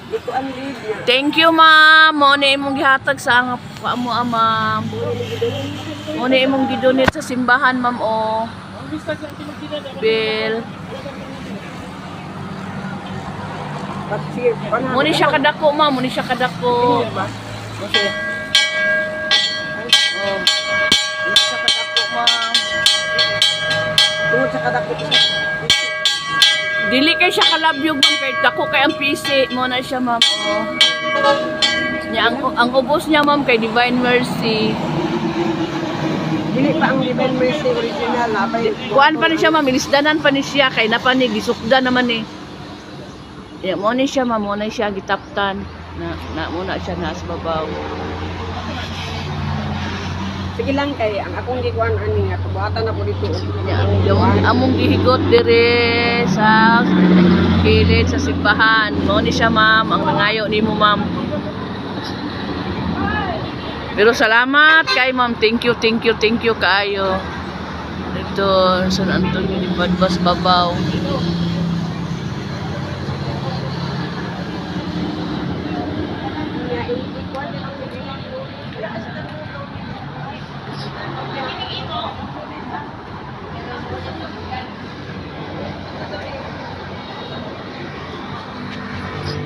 Dito ang lead niya. Thank you, ma'am. Mo na imong gihatag sa nga paamo, ma'am. Mo na imong gidonate sa simbahan, ma'am, o. Bill. Mo ni siya kadako, ma'am. Mo ni siya kadako. Okay. Oh. Mo ni siya kadako, ma'am. Tungod sa kadako. Dili kay siya kalabyog, ma'am, kay dako kay ang PC. Mo na siya, ma'am. Oh. Niya, ang ubos niya, ma'am, kay Divine Mercy. Dili pa ang Divine Mercy original. Kuan pa ni siya, ma'am. Inisdanan pa ni siya. Kay napanig. Gisukda naman eh. Yeah, mo ni siya, ma'am. Mo na siya gitaptan. Na muna siya nasa babaw. Sige lang kay ang akong gikuan ani nga pabuhatan ako dito. Among gihigot dire sa kilid sa simbahan. Mo ni siya, ma'am, ang nangayo nimo, ma'am. Pero salamat kay ma'am. Thank you kaayo. Dito San Antonio di Badbas Babaw.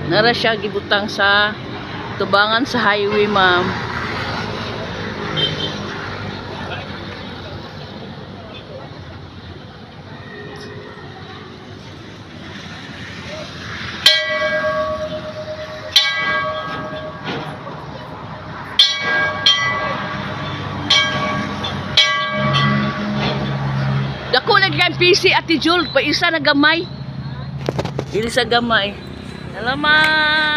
Nara siya gibutang sa tubangan sa highway, ma'am. Dako lagi kay PC Ate Jul, pa isa na gamay. Dili sa gamay. Salamat.